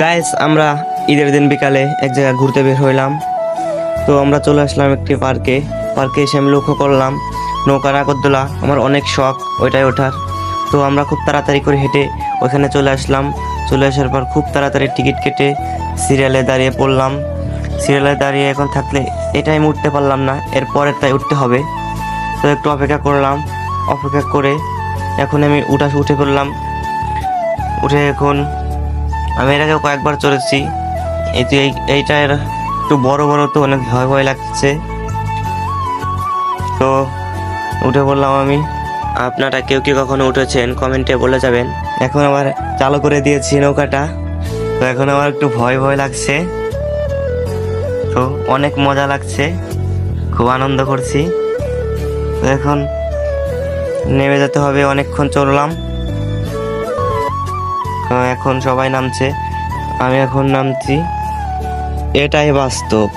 Guys, আমরা ঈদের দিন বিকালে এক জায়গায় ঘুরতে বের হইলাম। তো আমরা চলে আসলাম একটি পার্কে এসে আমি লক্ষ্য করলাম নৌকা নাগরদোলা। আমার অনেক শখ ওইটাই ওঠার। তো আমরা খুব তাড়াতাড়ি করে হেঁটে ওইখানে চলে আসলাম। চলে আসার পর খুব তাড়াতাড়ি টিকিট কেটে সিরিয়ালে দাঁড়িয়ে পড়লাম। সিরিয়ালে দাঁড়িয়ে এখন থাকলে এটাই আমি উঠতে পারলাম না, এর পরেরটাই উঠতে হবে। তো একটু অপেক্ষা করলাম, অপেক্ষা করে এখন আমি উঠে পড়লাম। উঠে এখন আমি এর আগে কয়েকবার চড়েছি। এইটা একটু বড় বড়, তো অনেক ভয় ভয় লাগছে। তো উঠে পড়লাম আমি। আপনারা কেউ কি কখনো উঠেছেন কমেন্টে বলে যাবেন। এখন আবার চালু করে দিয়েছি নৌকাটা, তো এখন আমার একটু ভয় ভয় লাগছে। তো অনেক মজা লাগছে, খুব আনন্দ করছি। তো এখন নেমে যেতে হবে, অনেকক্ষণ চললাম। তো এখন সবাই নামছে, আমি এখন নামছি। এটাই বাস্তব।